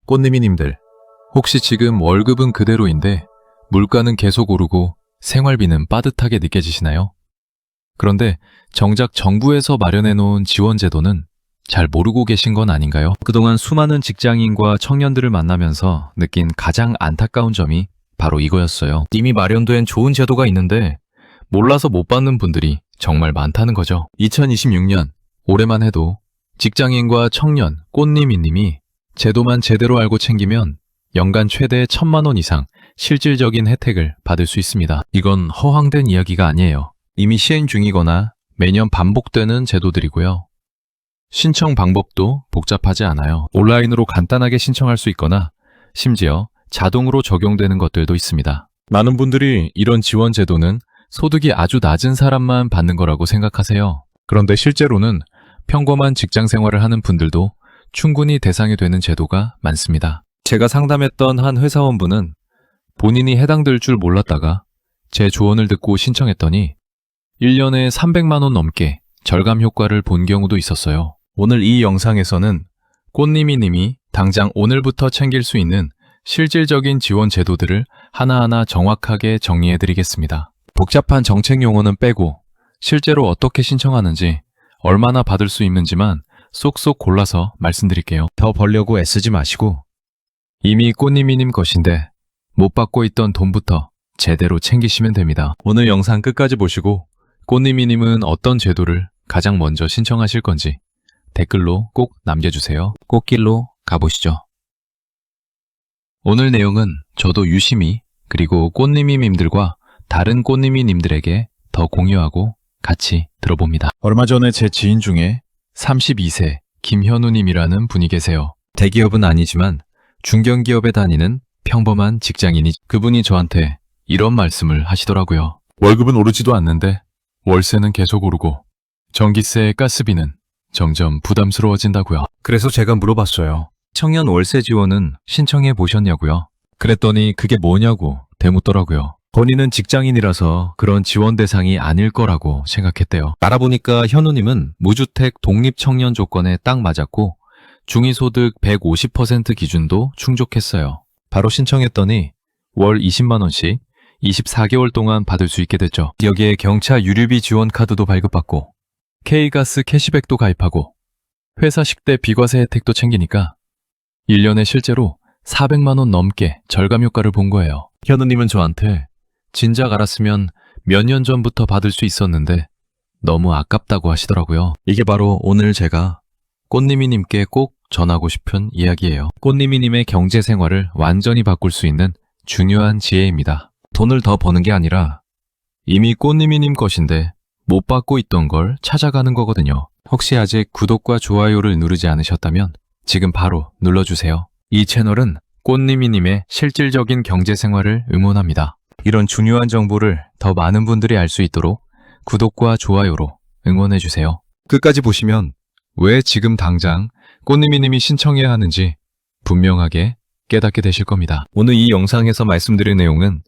꽃님이님들, 혹시 지금 월급은 그대로인데 물가는 계속 오르고 생활비는 빠듯하게 느껴지시나요? 그런데 정작 정부에서 마련해 놓은 지원 제도는 잘 모르고 계신 건 아닌가요? 그동안 수많은 직장인과 청년들을 만나면서 느낀 가장 안타까운 점이 바로 이거였어요. 이미 마련된 좋은 제도가 있는데 몰라서 못 받는 분들이 정말 많다는 거죠. 2026년 올해만 해도 직장인과 청년, 꽃님이님이 제도만 제대로 알고 챙기면 연간 최대 1,000만 원 이상 실질적인 혜택을 받을 수 있습니다. 이건 허황된 이야기가 아니에요. 이미 시행 중이거나 매년 반복되는 제도들이고요. 신청 방법도 복잡하지 않아요. 온라인으로 간단하게 신청할 수 있거나 심지어 자동으로 적용되는 것들도 있습니다. 많은 분들이 이런 지원 제도는 소득이 아주 낮은 사람만 받는 거라고 생각하세요. 그런데 실제로는 평범한 직장 생활을 하는 분들도 충분히 대상이 되는 제도가 많습니다. 제가 상담했던 한 회사원분은 본인이 해당될 줄 몰랐다가 제 조언을 듣고 신청했더니 1년에 300만 원 넘게 절감 효과를 본 경우도 있었어요. 오늘 이 영상에서는 꽃님이님이 당장 오늘부터 챙길 수 있는 실질적인 지원 제도들을 하나하나 정확하게 정리해드리겠습니다. 복잡한 정책 용어는 빼고 실제로 어떻게 신청하는지, 얼마나 받을 수 있는지만 쏙쏙 골라서 말씀드릴게요. 더 벌려고 애쓰지 마시고 이미 꽃님이님 것인데 못 받고 있던 돈부터 제대로 챙기시면 됩니다. 오늘 영상 끝까지 보시고 꽃님이님은 어떤 제도를 가장 먼저 신청하실 건지 댓글로 꼭 남겨주세요. 꽃길로 가보시죠. 오늘 내용은 저도 유심히 그리고 꽃님이님들과 다른 꽃님이님들에게 더 공유하고 같이 들어봅니다. 얼마 전에 제 지인 중에 32세 김현우님이라는 분이 계세요. 대기업은 아니지만 중견기업에 다니는 평범한 직장인이, 그분이 저한테 이런 말씀을 하시더라고요. 월급은 오르지도 않는데 월세는 계속 오르고 전기세, 가스비는 점점 부담스러워진다고요. 그래서 제가 물어봤어요. 청년 월세 지원은 신청해 보셨냐고요. 그랬더니 그게 뭐냐고 되묻더라고요. 본인은 직장인이라서 그런 지원 대상이 아닐 거라고 생각했대요. 알아보니까 현우님은 무주택 독립청년 조건에 딱 맞았고 중위소득 150% 기준도 충족했어요. 바로 신청했더니 월 20만 원씩 24개월 동안 받을 수 있게 됐죠. 여기에 경차 유류비 지원 카드도 발급받고 K가스 캐시백도 가입하고 회사 식대 비과세 혜택도 챙기니까 1년에 실제로 400만 원 넘게 절감 효과를 본 거예요. 현우님은 저한테 진작 알았으면 몇 년 전부터 받을 수 있었는데 너무 아깝다고 하시더라고요. 이게 바로 오늘 제가 꽃님이님께 꼭 전하고 싶은 이야기예요. 꽃님이님의 경제 생활을 완전히 바꿀 수 있는 중요한 지혜입니다. 돈을 더 버는 게 아니라 이미 꽃님이님 것인데 못 받고 있던 걸 찾아가는 거거든요. 혹시 아직 구독과 좋아요를 누르지 않으셨다면 지금 바로 눌러주세요. 이 채널은 꽃님이님의 실질적인 경제 생활을 응원합니다. 이런 중요한 정보를 더 많은 분들이 알 수 있도록 구독과 좋아요로 응원해주세요. 끝까지 보시면 왜 지금 당장 꽃님이님이 신청해야 하는지 분명하게 깨닫게 되실 겁니다. 오늘 이 영상에서 말씀드릴 내용은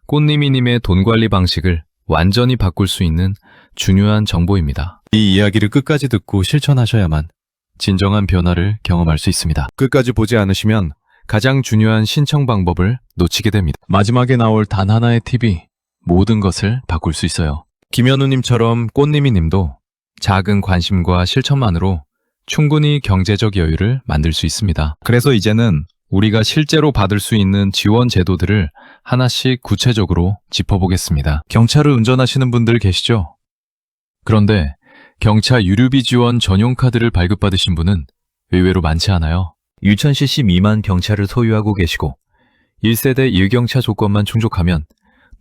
꽃님이님의 돈 관리 방식을 완전히 바꿀 수 있는 중요한 정보입니다. 이 이야기를 끝까지 듣고 실천하셔야만 진정한 변화를 경험할 수 있습니다. 끝까지 보지 않으시면 가장 중요한 신청 방법을 놓치게 됩니다. 마지막에 나올 단 하나의 팁이 모든 것을 바꿀 수 있어요. 김현우님처럼 꽃님이님도 작은 관심과 실천만으로 충분히 경제적 여유를 만들 수 있습니다. 그래서 이제는 우리가 실제로 받을 수 있는 지원 제도들을 하나씩 구체적으로 짚어보겠습니다. 경차를 운전하시는 분들 계시죠? 그런데 경차 유류비 지원 전용 카드를 발급받으신 분은 의외로 많지 않아요. 6000cc 미만 경차를 소유하고 계시고 1세대 1경차 조건만 충족하면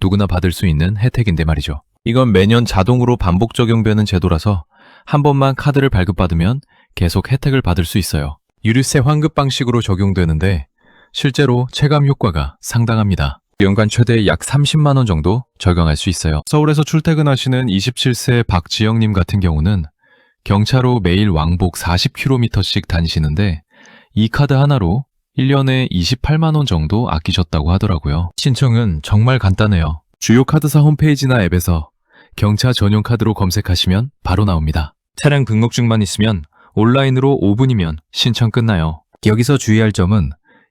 누구나 받을 수 있는 혜택인데 말이죠. 이건 매년 자동으로 반복 적용되는 제도라서 한 번만 카드를 발급받으면 계속 혜택을 받을 수 있어요. 유류세 환급 방식으로 적용되는데 실제로 체감 효과가 상당합니다. 연간 최대 약 30만 원 정도 적용할 수 있어요. 서울에서 출퇴근하시는 27세 박지영님 같은 경우는 경차로 매일 왕복 40km씩 다니시는데 이 카드 하나로 1년에 28만 원 정도 아끼셨다고 하더라고요. 신청은 정말 간단해요. 주요 카드사 홈페이지나 앱에서 경차 전용 카드로 검색하시면 바로 나옵니다. 차량 등록증만 있으면 온라인으로 5분이면 신청 끝나요. 여기서 주의할 점은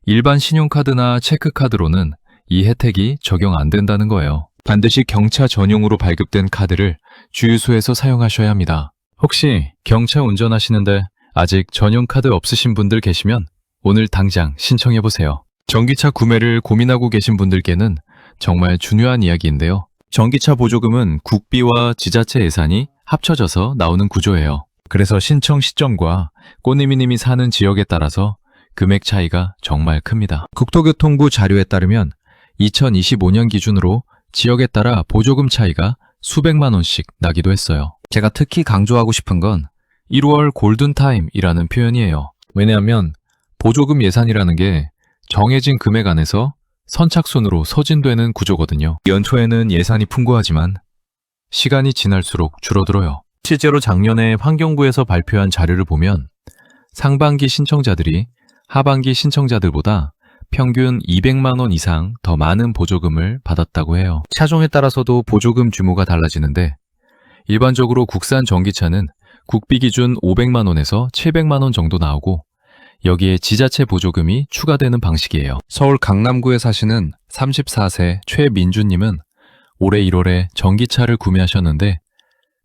일반 신용카드나 체크카드로는 이 혜택이 적용 안 된다는 거예요. 반드시 경차 전용으로 발급된 카드를 주유소에서 사용하셔야 합니다. 혹시 경차 운전하시는데 아직 전용 카드 없으신 분들 계시면 오늘 당장 신청해보세요. 전기차 구매를 고민하고 계신 분들께는 정말 중요한 이야기인데요. 전기차 보조금은 국비와 지자체 예산이 합쳐져서 나오는 구조예요. 그래서 신청 시점과 꽃님이님이 사는 지역에 따라서 금액 차이가 정말 큽니다. 국토교통부 자료에 따르면 2025년 기준으로 지역에 따라 보조금 차이가 수백만 원씩 나기도 했어요. 제가 특히 강조하고 싶은 건 1월 골든타임이라는 표현이에요. 왜냐하면 보조금 예산이라는 게 정해진 금액 안에서 선착순으로 소진되는 구조거든요. 연초에는 예산이 풍부하지만 시간이 지날수록 줄어들어요. 실제로 작년에 환경부에서 발표한 자료를 보면 상반기 신청자들이 하반기 신청자들보다 평균 200만 원 이상 더 많은 보조금을 받았다고 해요. 차종에 따라서도 보조금 규모가 달라지는데 일반적으로 국산 전기차는 국비 기준 500만 원에서 700만 원 정도 나오고 여기에 지자체 보조금이 추가되는 방식이에요. 서울 강남구에 사시는 34세 최민주님은 올해 1월에 전기차를 구매하셨는데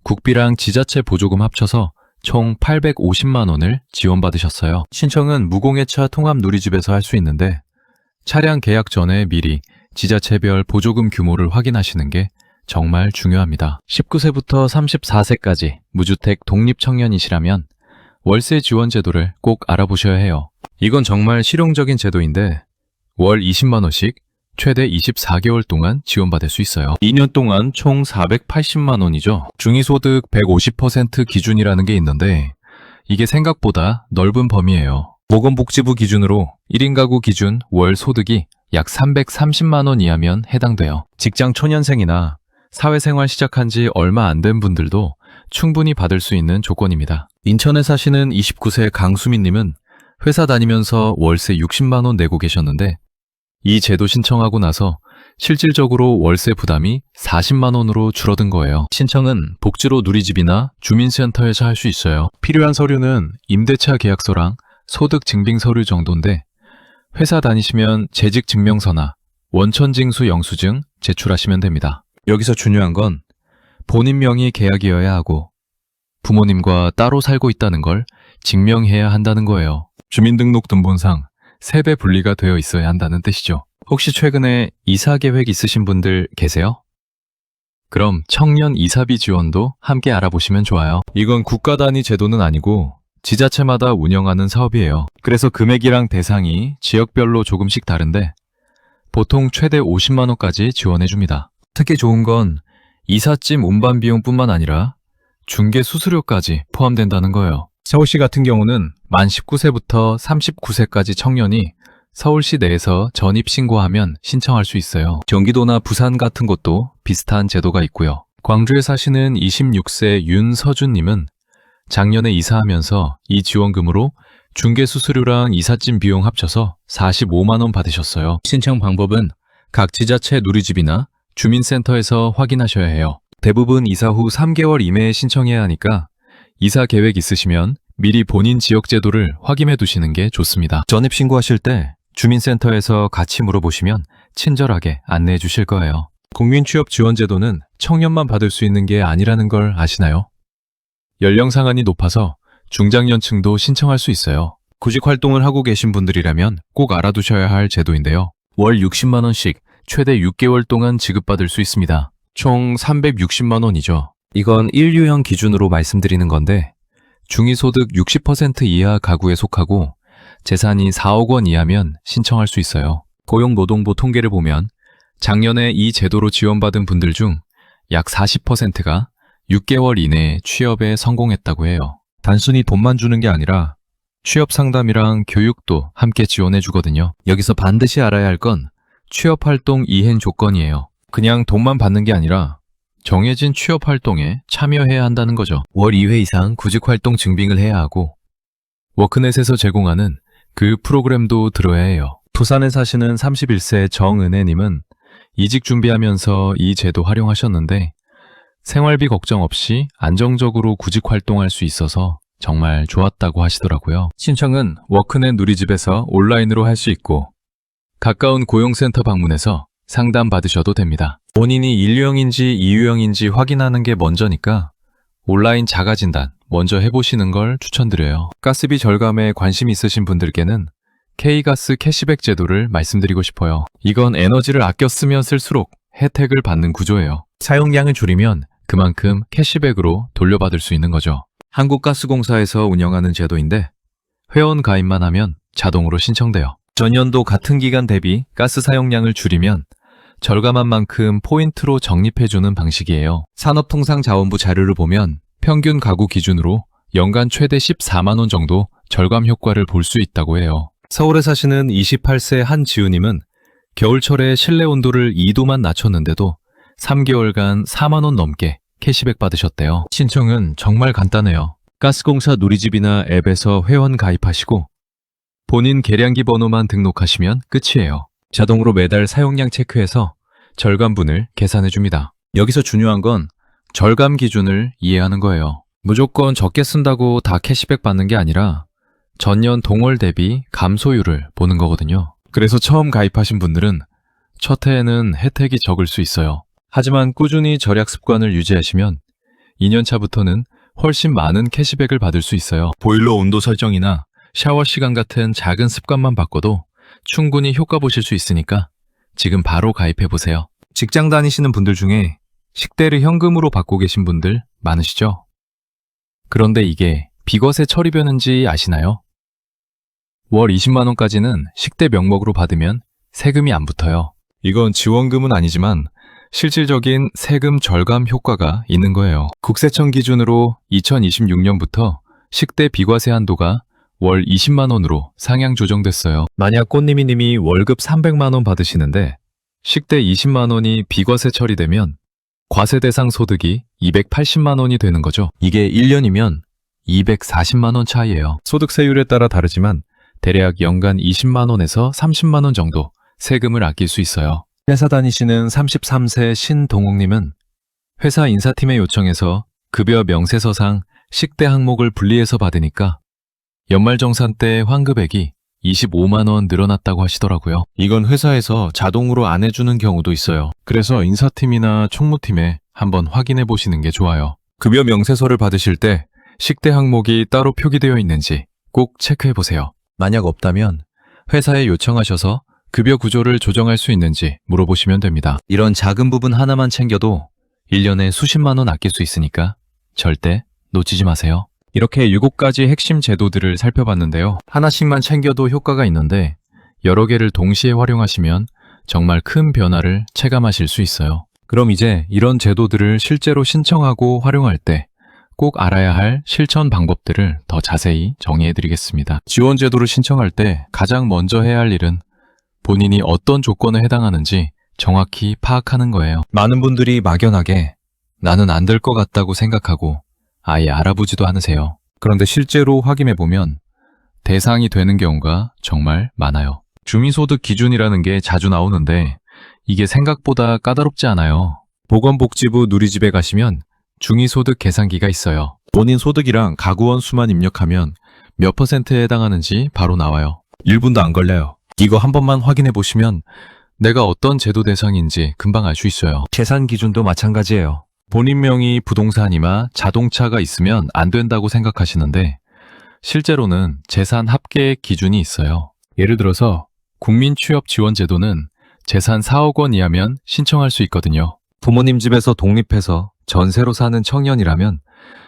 국비랑 지자체 보조금 합쳐서 총 850만 원을 지원받으셨어요. 신청은 무공해차 통합 누리집에서 할 수 있는데 차량 계약 전에 미리 지자체별 보조금 규모를 확인하시는 게 정말 중요합니다. 19세부터 34세까지 무주택 독립청년이시라면 월세 지원 제도를 꼭 알아보셔야 해요. 이건 정말 실용적인 제도인데 월 20만 원씩 최대 24개월 동안 지원받을 수 있어요. 2년 동안 총 480만 원이죠. 중위소득 150% 기준이라는 게 있는데 이게 생각보다 넓은 범위예요. 보건복지부 기준으로 1인 가구 기준 월 소득이 약 330만 원 이하면 해당돼요. 직장 초년생이나 사회생활 시작한 지 얼마 안 된 분들도 충분히 받을 수 있는 조건입니다. 인천에 사시는 29세 강수민님은 회사 다니면서 월세 60만 원 내고 계셨는데 이 제도 신청하고 나서 실질적으로 월세 부담이 40만 원으로 줄어든 거예요. 신청은 복지로 누리집이나 주민센터에서 할 수 있어요. 필요한 서류는 임대차 계약서랑 소득 증빙 서류 정도인데 회사 다니시면 재직 증명서나 원천징수 영수증 제출하시면 됩니다. 여기서 중요한 건 본인 명의 계약이어야 하고 부모님과 따로 살고 있다는 걸 증명해야 한다는 거예요. 주민등록등본상 세대 분리가 되어 있어야 한다는 뜻이죠. 혹시 최근에 이사 계획 있으신 분들 계세요? 그럼 청년 이사비 지원도 함께 알아보시면 좋아요. 이건 국가 단위 제도는 아니고 지자체마다 운영하는 사업이에요. 그래서 금액이랑 대상이 지역별로 조금씩 다른데 보통 최대 50만 원까지 지원해줍니다. 특히 좋은 건 이삿짐 운반 비용뿐만 아니라 중개 수수료까지 포함된다는 거예요. 서울시 같은 경우는 만 19세부터 39세까지 청년이 서울시 내에서 전입신고하면 신청할 수 있어요. 경기도나 부산 같은 곳도 비슷한 제도가 있고요. 광주에 사시는 26세 윤서준님은 작년에 이사하면서 이 지원금으로 중개 수수료랑 이삿짐 비용 합쳐서 45만 원 받으셨어요. 신청 방법은 각 지자체 누리집이나 주민센터에서 확인하셔야 해요. 대부분 이사 후 3개월 이내에 신청해야 하니까 이사 계획 있으시면 미리 본인 지역 제도를 확인해 두시는 게 좋습니다. 전입신고하실 때 주민센터에서 같이 물어보시면 친절하게 안내해 주실 거예요. 국민취업지원제도는 청년만 받을 수 있는 게 아니라는 걸 아시나요? 연령 상한이 높아서 중장년층도 신청할 수 있어요. 구직 활동을 하고 계신 분들이라면 꼭 알아두셔야 할 제도인데요. 월 60만 원씩 최대 6개월 동안 지급받을 수 있습니다. 총 360만 원이죠. 이건 1유형 기준으로 말씀드리는 건데 중위소득 60% 이하 가구에 속하고 재산이 4억 원 이하면 신청할 수 있어요. 고용노동부 통계를 보면 작년에 이 제도로 지원받은 분들 중 약 40%가 6개월 이내에 취업에 성공했다고 해요. 단순히 돈만 주는 게 아니라 취업 상담이랑 교육도 함께 지원해 주거든요. 여기서 반드시 알아야 할 건 취업활동 이행 조건이에요. 그냥 돈만 받는 게 아니라 정해진 취업활동에 참여해야 한다는 거죠. 월 2회 이상 구직활동 증빙을 해야 하고 워크넷에서 제공하는 그 프로그램도 들어야 해요. 부산에 사시는 31세 정은혜님은 이직 준비하면서 이 제도 활용하셨는데 생활비 걱정 없이 안정적으로 구직활동할 수 있어서 정말 좋았다고 하시더라고요. 신청은 워크넷 누리집에서 온라인으로 할 수 있고 가까운 고용센터 방문해서 상담 받으셔도 됩니다. 본인이 1유형인지 2유형인지 확인하는 게 먼저니까 온라인 자가진단 먼저 해보시는 걸 추천드려요. 가스비 절감에 관심 있으신 분들께는 K가스 캐시백 제도를 말씀드리고 싶어요. 이건 에너지를 아껴 쓰면 쓸수록 혜택을 받는 구조예요. 사용량을 줄이면 그만큼 캐시백으로 돌려받을 수 있는 거죠. 한국가스공사에서 운영하는 제도인데 회원 가입만 하면 자동으로 신청돼요. 전년도 같은 기간 대비 가스 사용량을 줄이면 절감한 만큼 포인트로 적립해주는 방식이에요. 산업통상자원부 자료를 보면 평균 가구 기준으로 연간 최대 14만 원 정도 절감 효과를 볼 수 있다고 해요. 서울에 사시는 28세 한지우님은 겨울철에 실내 온도를 2도만 낮췄는데도 3개월간 4만 원 넘게 캐시백 받으셨대요. 신청은 정말 간단해요. 가스공사 누리집이나 앱에서 회원 가입하시고 본인 계량기 번호만 등록하시면 끝이에요. 자동으로 매달 사용량 체크해서 절감분을 계산해줍니다. 여기서 중요한 건 절감 기준을 이해하는 거예요. 무조건 적게 쓴다고 다 캐시백 받는 게 아니라 전년 동월 대비 감소율을 보는 거거든요. 그래서 처음 가입하신 분들은 첫 해에는 혜택이 적을 수 있어요. 하지만 꾸준히 절약 습관을 유지하시면 2년차부터는 훨씬 많은 캐시백을 받을 수 있어요. 보일러 온도 설정이나 샤워 시간 같은 작은 습관만 바꿔도 충분히 효과 보실 수 있으니까 지금 바로 가입해보세요. 직장 다니시는 분들 중에 식대를 현금으로 받고 계신 분들 많으시죠? 그런데 이게 비과세 처리되는지 아시나요? 월 20만 원까지는 식대 명목으로 받으면 세금이 안 붙어요. 이건 지원금은 아니지만 실질적인 세금 절감 효과가 있는 거예요. 국세청 기준으로 2026년부터 식대 비과세 한도가 월 20만 원으로 상향 조정됐어요. 만약 꽃님이님이 월급 300만 원 받으시는데 식대 20만 원이 비과세 처리되면 과세 대상 소득이 280만 원이 되는 거죠. 이게 1년이면 240만 원 차이예요. 소득세율에 따라 다르지만 대략 연간 20만 원에서 30만 원 정도 세금을 아낄 수 있어요. 회사 다니시는 33세 신동욱님은 회사 인사팀에 요청해서 급여 명세서상 식대 항목을 분리해서 받으니까 연말정산 때 환급액이 25만 원 늘어났다고 하시더라고요. 이건 회사에서 자동으로 안 해주는 경우도 있어요. 그래서 인사팀이나 총무팀에 한번 확인해 보시는 게 좋아요. 급여 명세서를 받으실 때 식대 항목이 따로 표기되어 있는지 꼭 체크해 보세요. 만약 없다면 회사에 요청하셔서 급여 구조를 조정할 수 있는지 물어보시면 됩니다. 이런 작은 부분 하나만 챙겨도 1년에 수십만 원 아낄 수 있으니까 절대 놓치지 마세요. 이렇게 7가지 핵심 제도들을 살펴봤는데요. 하나씩만 챙겨도 효과가 있는데 여러 개를 동시에 활용하시면 정말 큰 변화를 체감하실 수 있어요. 그럼 이제 이런 제도들을 실제로 신청하고 활용할 때 꼭 알아야 할 실천 방법들을 더 자세히 정리해드리겠습니다. 지원 제도를 신청할 때 가장 먼저 해야 할 일은 본인이 어떤 조건에 해당하는지 정확히 파악하는 거예요. 많은 분들이 막연하게 나는 안 될 것 같다고 생각하고 아예 알아보지도 않으세요. 그런데 실제로 확인해보면 대상이 되는 경우가 정말 많아요. 주민소득 기준이라는 게 자주 나오는데 이게 생각보다 까다롭지 않아요. 보건복지부 누리집에 가시면 중위소득 계산기가 있어요. 본인 소득이랑 가구원 수만 입력하면 몇 %에 해당하는지 바로 나와요. 1분도 안 걸려요. 이거 한 번만 확인해 보시면 내가 어떤 제도 대상인지 금방 알 수 있어요. 재산 기준도 마찬가지예요. 본인 명의 부동산이나 자동차가 있으면 안 된다고 생각하시는데 실제로는 재산 합계액 기준이 있어요. 예를 들어서 국민취업지원제도는 재산 4억 원 이하면 신청할 수 있거든요. 부모님 집에서 독립해서 전세로 사는 청년이라면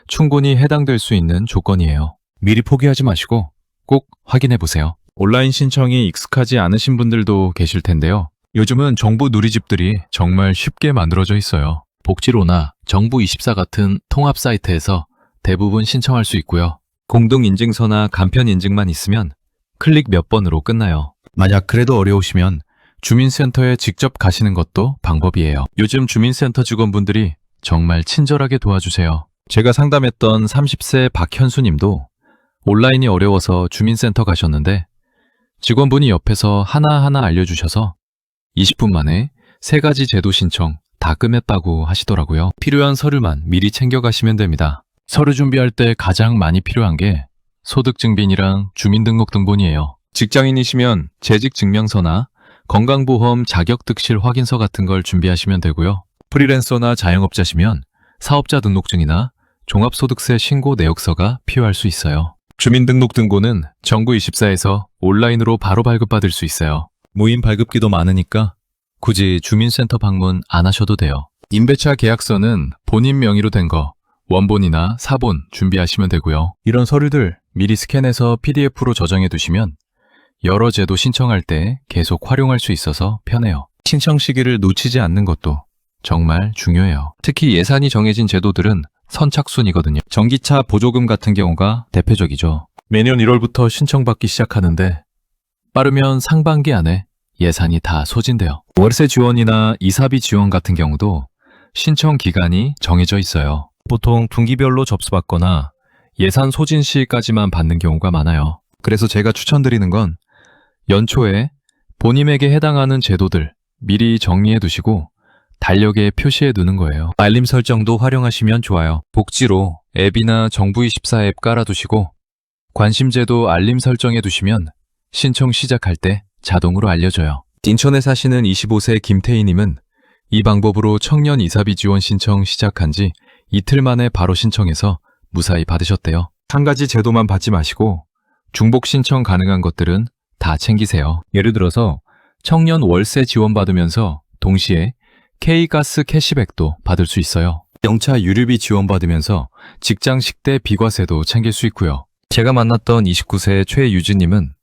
충분히 해당될 수 있는 조건이에요. 미리 포기하지 마시고 꼭 확인해 보세요. 온라인 신청이 익숙하지 않으신 분들도 계실 텐데요. 요즘은 정부 누리집들이 정말 쉽게 만들어져 있어요. 복지로나 정부24 같은 통합 사이트에서 대부분 신청할 수 있고요. 공동인증서나 간편인증만 있으면 클릭 몇 번으로 끝나요. 만약 그래도 어려우시면 주민센터에 직접 가시는 것도 방법이에요. 요즘 주민센터 직원분들이 정말 친절하게 도와주세요. 제가 상담했던 30세 박현수 님도 온라인이 어려워서 주민센터 가셨는데 직원분이 옆에서 하나하나 알려주셔서 20분 만에 3가지 제도 신청 다 끝냈다고 하시더라고요. 필요한 서류만 미리 챙겨가시면 됩니다. 서류 준비할 때 가장 많이 필요한 게 소득증빙이랑 주민등록등본이에요. 직장인이시면 재직증명서나 건강보험 자격득실 확인서 같은 걸 준비하시면 되고요. 프리랜서나 자영업자시면 사업자 등록증이나 종합소득세 신고 내역서가 필요할 수 있어요. 주민등록등본은 정부24에서 온라인으로 바로 발급받을 수 있어요. 무인 발급기도 많으니까 굳이 주민센터 방문 안 하셔도 돼요. 임대차 계약서는 본인 명의로 된 거, 원본이나 사본 준비하시면 되고요. 이런 서류들 미리 스캔해서 PDF로 저장해 두시면 여러 제도 신청할 때 계속 활용할 수 있어서 편해요. 신청 시기를 놓치지 않는 것도 정말 중요해요. 특히 예산이 정해진 제도들은 선착순이거든요. 전기차 보조금 같은 경우가 대표적이죠. 매년 1월부터 신청받기 시작하는데 빠르면 상반기 안에 예산이 다 소진돼요. 월세 지원이나 이사비 지원 같은 경우도 신청 기간이 정해져 있어요. 보통 분기별로 접수받거나 예산 소진 시까지만 받는 경우가 많아요. 그래서 제가 추천드리는 건 연초에 본인에게 해당하는 제도들 미리 정리해 두시고 달력에 표시해 두는 거예요. 알림 설정도 활용하시면 좋아요. 복지로 앱이나 정부24 앱 깔아두시고 관심제도 알림 설정해 두시면 신청 시작할 때 자동으로 알려줘요. 인천에 사시는 25세 김태희님은 이 방법으로 청년 이사비 지원 신청 시작한 지 이틀 만에 바로 신청해서 무사히 받으셨대요. 한 가지 제도만 받지 마시고 중복 신청 가능한 것들은 다 챙기세요. 예를 들어서 청년 월세 지원 받으면서 동시에 K가스 캐시백도 받을 수 있어요. 자동차 유류비 지원 받으면서 직장 식대 비과세도 챙길 수 있고요. 제가 만났던 29세 최유진님은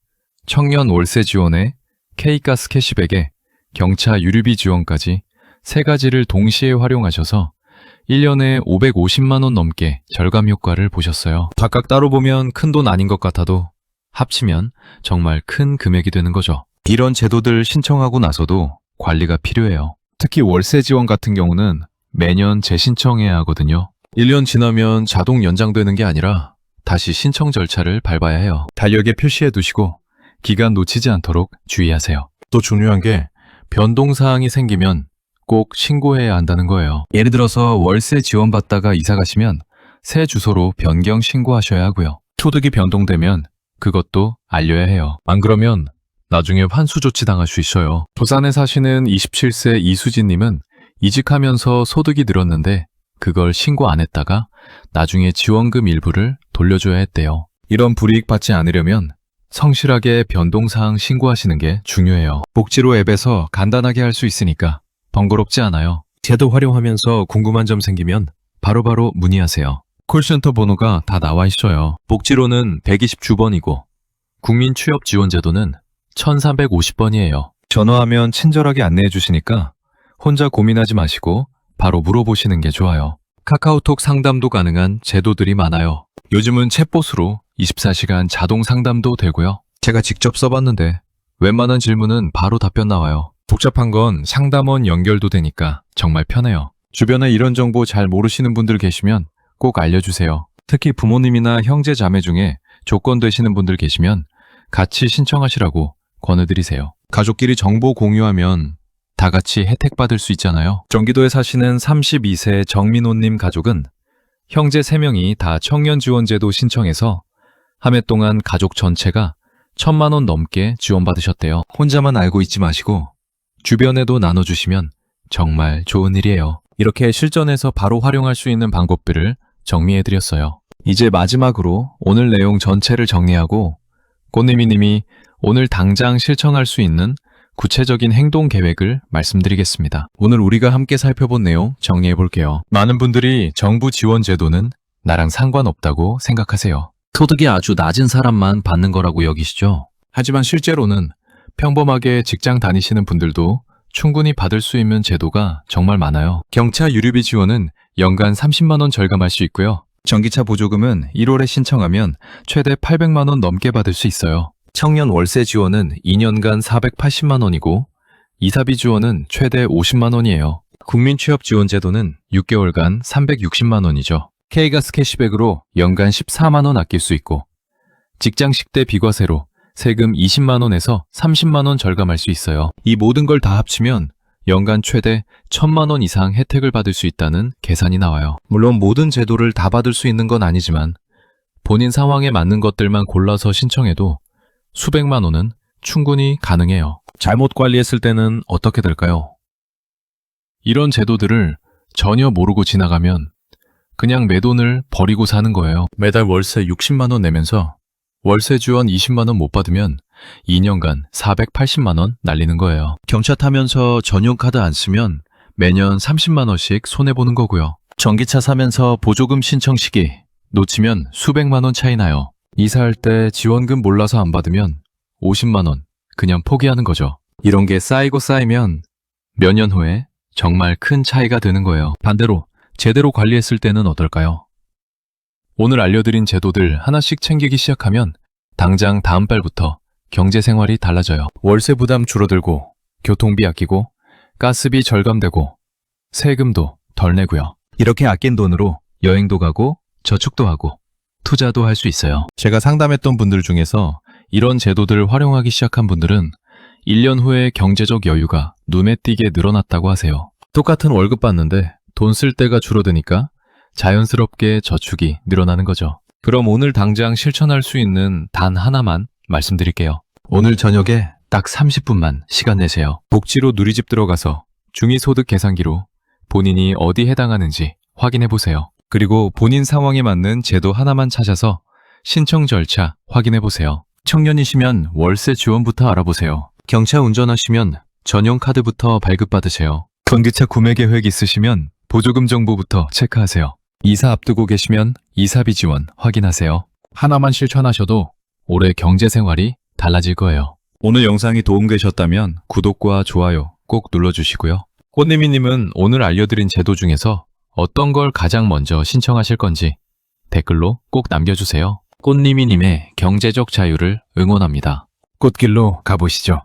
청년 월세 지원에 K가스 캐시백에 경차 유류비 지원까지 세 가지를 동시에 활용하셔서 1년에 550만 원 넘게 절감 효과를 보셨어요. 각각 따로 보면 큰 돈 아닌 것 같아도 합치면 정말 큰 금액이 되는 거죠. 이런 제도들 신청하고 나서도 관리가 필요해요. 특히 월세 지원 같은 경우는 매년 재신청해야 하거든요. 1년 지나면 자동 연장되는 게 아니라 다시 신청 절차를 밟아야 해요. 달력에 표시해 두시고 기간 놓치지 않도록 주의하세요. 또 중요한 게 변동사항이 생기면 꼭 신고해야 한다는 거예요. 예를 들어서 월세 지원받다가 이사 가시면 새 주소로 변경 신고하셔야 하고요. 소득이 변동되면 그것도 알려야 해요. 안 그러면 나중에 환수 조치 당할 수 있어요. 부산에 사시는 27세 이수진님은 이직하면서 소득이 늘었는데 그걸 신고 안 했다가 나중에 지원금 일부를 돌려줘야 했대요. 이런 불이익 받지 않으려면 성실하게 변동사항 신고하시는 게 중요해요. 복지로 앱에서 간단하게 할 수 있으니까 번거롭지 않아요. 제도 활용하면서 궁금한 점 생기면 바로바로 문의하세요. 콜센터 번호가 다 나와 있어요. 복지로는 120주번이고 국민취업지원제도는 1350번이에요. 전화하면 친절하게 안내해 주시니까 혼자 고민하지 마시고 바로 물어보시는 게 좋아요. 카카오톡 상담도 가능한 제도들이 많아요. 요즘은 챗봇으로 24시간 자동 상담도 되고요. 제가 직접 써봤는데 웬만한 질문은 바로 답변 나와요. 복잡한 건 상담원 연결도 되니까 정말 편해요. 주변에 이런 정보 잘 모르시는 분들 계시면 꼭 알려주세요. 특히 부모님이나 형제 자매 중에 조건 되시는 분들 계시면 같이 신청하시라고 권해드리세요. 가족끼리 정보 공유하면 다 같이 혜택 받을 수 있잖아요. 경기도에 사시는 32세 정민호님 가족은 형제 3명이 다 청년지원제도 신청해서 한 해 동안 가족 전체가 1,000만 원 넘게 지원받으셨대요. 혼자만 알고 있지 마시고 주변에도 나눠주시면 정말 좋은 일이에요. 이렇게 실전에서 바로 활용할 수 있는 방법들을 정리해드렸어요. 이제 마지막으로 오늘 내용 전체를 정리하고 꽃님이님이 오늘 당장 실천할 수 있는 구체적인 행동 계획을 말씀드리겠습니다. 오늘 우리가 함께 살펴본 내용 정리해 볼게요. 많은 분들이 정부 지원 제도는 나랑 상관없다고 생각하세요. 소득이 아주 낮은 사람만 받는 거라고 여기시죠? 하지만 실제로는 평범하게 직장 다니시는 분들도 충분히 받을 수 있는 제도가 정말 많아요. 경차 유류비 지원은 연간 30만 원 절감할 수 있고요. 전기차 보조금은 1월에 신청하면 최대 800만 원 넘게 받을 수 있어요. 청년 월세 지원은 2년간 480만 원이고 이사비 지원은 최대 50만 원이에요. 국민취업지원제도는 6개월간 360만 원이죠. K가스 캐시백으로 연간 14만 원 아낄 수 있고 직장식대 비과세로 세금 20만 원에서 30만 원 절감할 수 있어요. 이 모든 걸 다 합치면 연간 최대 1,000만 원 이상 혜택을 받을 수 있다는 계산이 나와요. 물론 모든 제도를 다 받을 수 있는 건 아니지만 본인 상황에 맞는 것들만 골라서 신청해도 수백만 원은 충분히 가능해요. 잘못 관리했을 때는 어떻게 될까요? 이런 제도들을 전혀 모르고 지나가면 그냥 내 돈을 버리고 사는 거예요. 매달 월세 60만 원 내면서 월세 지원 20만 원 못 받으면 2년간 480만 원 날리는 거예요. 경차 타면서 전용카드 안 쓰면 매년 30만 원씩 손해보는 거고요. 전기차 사면서 보조금 신청 시기 놓치면 수백만 원 차이 나요. 이사할 때 지원금 몰라서 안 받으면 50만 원 그냥 포기하는 거죠. 이런 게 쌓이고 쌓이면 몇 년 후에 정말 큰 차이가 드는 거예요. 반대로 제대로 관리했을 때는 어떨까요? 오늘 알려드린 제도들 하나씩 챙기기 시작하면 당장 다음 달부터 경제생활이 달라져요. 월세 부담 줄어들고 교통비 아끼고 가스비 절감되고 세금도 덜 내고요. 이렇게 아낀 돈으로 여행도 가고 저축도 하고 투자도 할 수 있어요. 제가 상담했던 분들 중에서 이런 제도들을 활용하기 시작한 분들은 1년 후에 경제적 여유가 눈에 띄게 늘어났다고 하세요. 똑같은 월급 받는데 돈 쓸 때가 줄어드니까 자연스럽게 저축이 늘어나는 거죠. 그럼 오늘 당장 실천할 수 있는 단 하나만 말씀드릴게요. 오늘 저녁에 딱 30분만 시간 내세요. 복지로 누리집 들어가서 중위소득 계산기로 본인이 어디 해당하는지 확인해 보세요. 그리고 본인 상황에 맞는 제도 하나만 찾아서 신청 절차 확인해 보세요. 청년이시면 월세 지원부터 알아보세요. 경차 운전하시면 전용 카드부터 발급받으세요. 전기차 구매 계획 있으시면 보조금 정보부터 체크하세요. 이사 앞두고 계시면 이사비 지원 확인하세요. 하나만 실천하셔도 올해 경제생활이 달라질 거예요. 오늘 영상이 도움되셨다면 구독과 좋아요 꼭 눌러주시고요. 꽃님이님은 오늘 알려드린 제도 중에서 어떤 걸 가장 먼저 신청하실 건지 댓글로 꼭 남겨주세요. 꽃님이님의 경제적 자유를 응원합니다. 꽃길로 가보시죠.